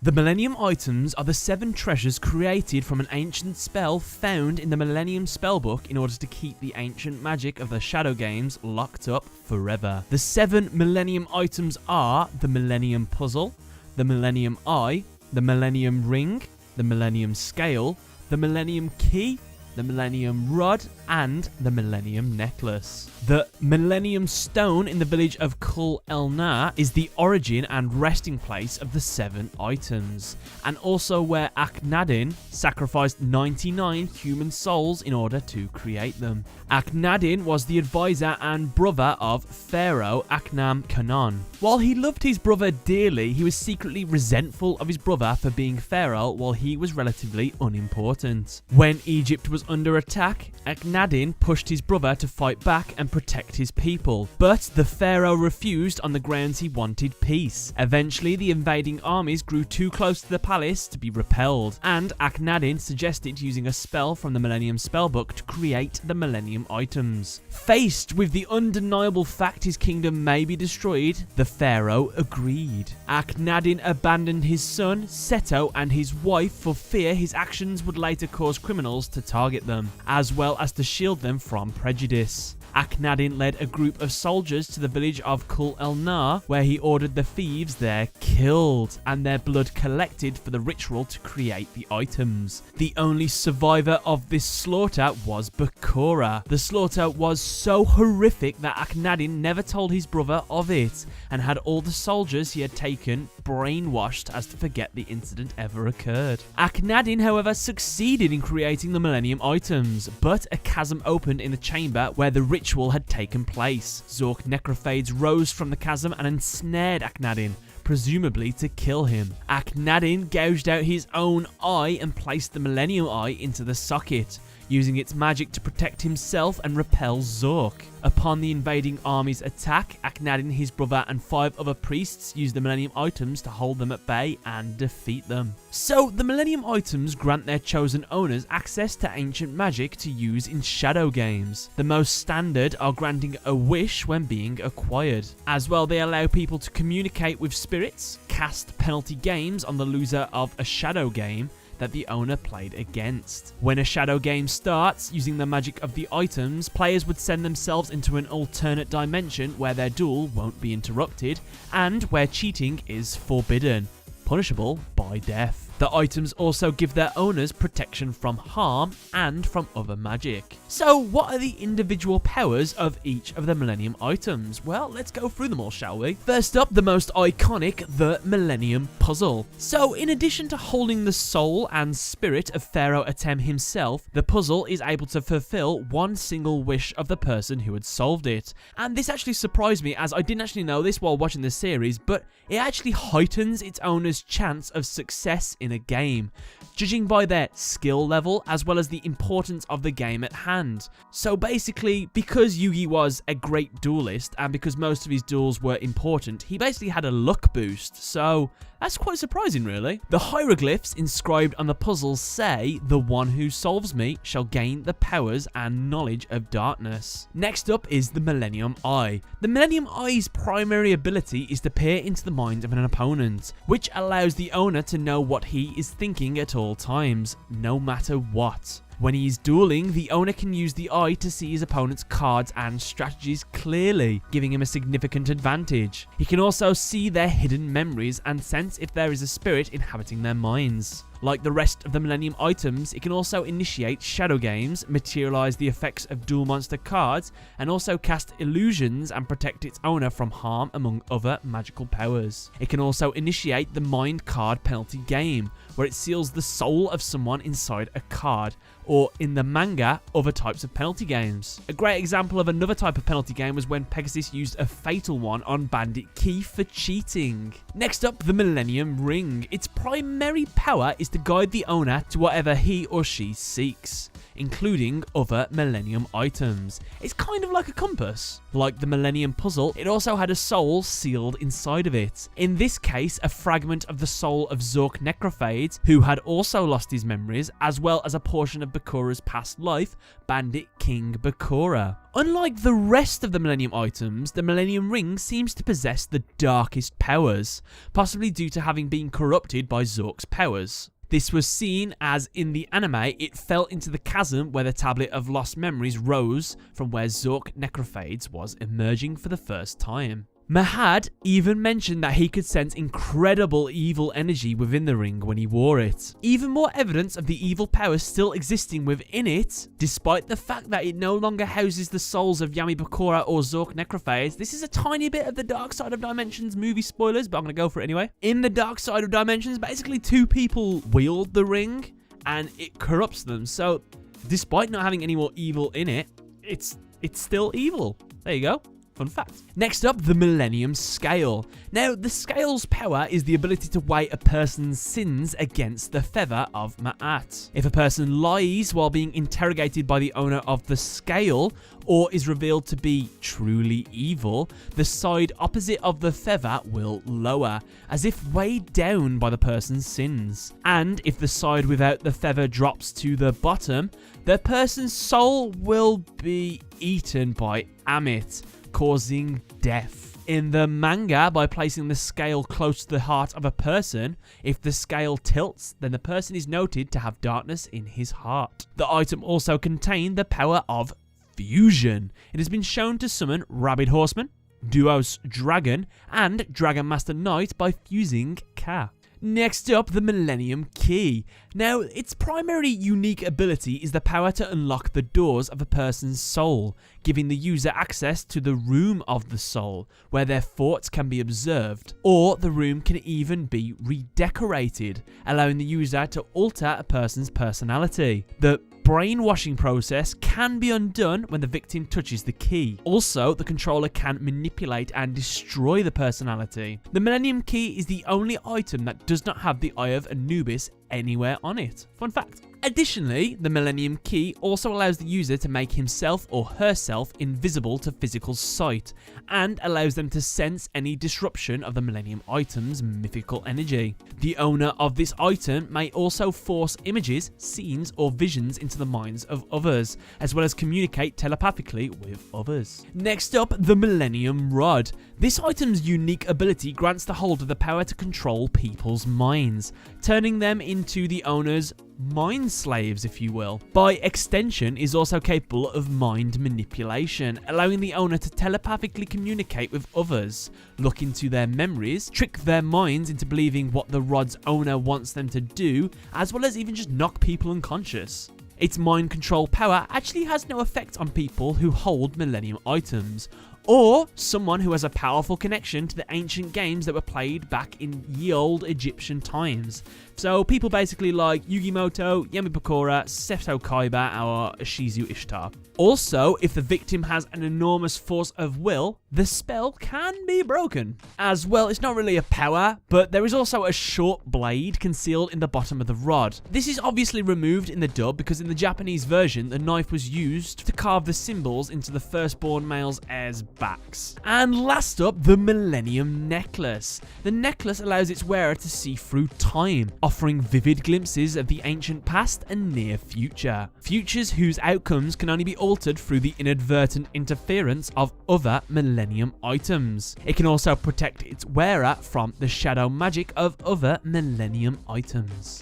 The Millennium items are the 7 treasures created from an ancient spell found in the Millennium spellbook in order to keep the ancient magic of the Shadow Games locked up forever. The 7 Millennium items are the Millennium Puzzle, the Millennium Eye, the Millennium Ring, the Millennium Scale, the Millennium Key, the Millennium Rod, and the Millennium Necklace. The Millennium Stone in the village of Kul Elnar is the origin and resting place of the 7 items, and also where Akhnadin sacrificed 99 human souls in order to create them. Akhnadin was the advisor and brother of Pharaoh Akhnam Kanon. While he loved his brother dearly, he was secretly resentful of his brother for being Pharaoh while he was relatively unimportant. When Egypt was under attack, Akhnadin pushed his brother to fight back and protect his people, but the pharaoh refused on the grounds he wanted peace. Eventually, the invading armies grew too close to the palace to be repelled, and Akhnadin suggested using a spell from the Millennium spellbook to create the Millennium items. Faced with the undeniable fact his kingdom may be destroyed, the pharaoh agreed. Akhnadin abandoned his son, Seto, and his wife for fear his actions would later cause criminals to target them, as well as to shield them from prejudice. Akhnadin led a group of soldiers to the village of Kul Elnar, where he ordered the thieves there killed and their blood collected for the ritual to create the items. The only survivor of this slaughter was Bakura. The slaughter was so horrific that Akhnadin never told his brother of it, and had all the soldiers he had taken brainwashed as to forget the incident ever occurred. Akhnadin, however, succeeded in creating the Millennium items, but a chasm opened in the chamber where the ritual had taken place. Zork necrophades rose from the chasm and ensnared Akhnadin, presumably to kill him. Akhnadin gouged out his own eye and placed the Millennium Eye into the socket, using its magic to protect himself and repel Zork. Upon the invading army's attack, Akhnadin, his brother, and 5 other priests used the Millennium items to hold them at bay and defeat them. So, the Millennium items grant their chosen owners access to ancient magic to use in Shadow Games. The most standard are granting a wish when being acquired. As well, they allow people to communicate with spirits, cast penalty games on the loser of a Shadow Game that the owner played against. When a Shadow Game starts, using the magic of the items, players would send themselves into an alternate dimension where their duel won't be interrupted, and where cheating is forbidden, punishable by death. The items also give their owners protection from harm and from other magic. So what are the individual powers of each of the Millennium items? Well, let's go through them all, shall we? First up, the most iconic, the Millennium Puzzle. So in addition to holding the soul and spirit of Pharaoh Atem himself, the puzzle is able to fulfill one single wish of the person who had solved it. And this actually surprised me, as I didn't actually know this while watching the series, but it actually heightens its owner's chance of success in a game, judging by their skill level as well as the importance of the game at hand. So basically, because Yugi was a great duelist and because most of his duels were important, he basically had a luck boost, so that's quite surprising really. The hieroglyphs inscribed on the puzzles say, "The one who solves me shall gain the powers and knowledge of darkness." Next up is the Millennium Eye. The Millennium Eye's primary ability is to peer into the mind of an opponent, which allows the owner to know what he is thinking at all times, no matter what. When he is dueling, the owner can use the eye to see his opponent's cards and strategies clearly, giving him a significant advantage. He can also see their hidden memories and sense if there is a spirit inhabiting their minds. Like the rest of the Millennium items, it can also initiate Shadow Games, materialize the effects of dual monster cards, and also cast illusions and protect its owner from harm, among other magical powers. It can also initiate the Mind Card penalty game, where it seals the soul of someone inside a card, or in the manga, other types of penalty games. A great example of another type of penalty game was when Pegasus used a fatal one on Bandit Keith for cheating. Next up, the Millennium Ring. Its primary power is to guide the owner to whatever he or she seeks. including other Millennium items. It's kind of like a compass. Like the Millennium puzzle, it also had a soul sealed inside of it. In this case, a fragment of the soul of Zork Necrophades, who had also lost his memories, as well as a portion of Bakura's past life, Bandit King Bakura. Unlike the rest of the Millennium items, the Millennium Ring seems to possess the darkest powers, possibly due to having been corrupted by Zork's powers. This was seen as, in the anime, it fell into the chasm where the Tablet of Lost Memories rose from where Zork Necrophades was emerging for the first time. Mahad even mentioned that he could sense incredible evil energy within the ring when he wore it. Even more evidence of the evil powers still existing within it, despite the fact that it no longer houses the souls of Yami Bakura or Zork Necrophades. This is a tiny bit of the Dark Side of Dimensions movie spoilers, but I'm going to go for it anyway. In the Dark Side of Dimensions, basically two people wield the ring and it corrupts them. So despite not having any more evil in it, it's still evil. There you go. Fun fact. Next up, the Millennium Scale. Now, the scale's power is the ability to weigh a person's sins against the feather of Ma'at. If a person lies while being interrogated by the owner of the scale, or is revealed to be truly evil, the side opposite of the feather will lower, as if weighed down by the person's sins. And if the side without the feather drops to the bottom, the person's soul will be eaten by Amit, causing death. In the manga, by placing the scale close to the heart of a person, if the scale tilts, then the person is noted to have darkness in his heart. The item also contained the power of fusion. It has been shown to summon Rabid Horseman, Duos Dragon, and Dragon Master Knight by fusing Ka. Next up, the Millennium Key. Now, its primary unique ability is the power to unlock the doors of a person's soul, giving the user access to the room of the soul, where their thoughts can be observed, or the room can even be redecorated, allowing the user to alter a person's personality. The brainwashing process can be undone when the victim touches the key. Also, the controller can manipulate and destroy the personality. The Millennium Key is the only item that does not have the Eye of Anubis anywhere on it. Fun fact. Additionally, the Millennium Key also allows the user to make himself or herself invisible to physical sight, and allows them to sense any disruption of the Millennium item's mythical energy. The owner of this item may also force images, scenes, or visions into the minds of others, as well as communicate telepathically with others. Next up, the Millennium Rod. This item's unique ability grants the holder the power to control people's minds, turning them into the owner's mind slaves, if you will. By extension, is also capable of mind manipulation, allowing the owner to telepathically communicate with others, look into their memories, trick their minds into believing what the rod's owner wants them to do, as well as even just knock people unconscious. Its mind control power actually has no effect on people who hold Millennium items, or someone who has a powerful connection to the ancient games that were played back in ye old Egyptian times. So people basically like Yugimoto, Yami Bakura, Seto Kaiba, or Shizu Ishtar. Also, if the victim has an enormous force of will, the spell can be broken. As well, it's not really a power, but there is also a short blade concealed in the bottom of the rod. This is obviously removed in the dub because in the Japanese version, the knife was used to carve the symbols into the firstborn male's heirs' backs. And last up, the Millennium Necklace. The necklace allows its wearer to see through time, offering vivid glimpses of the ancient past and near future. Futures whose outcomes can only be altered through the inadvertent interference of other Millennium items. It can also protect its wearer from the shadow magic of other Millennium items.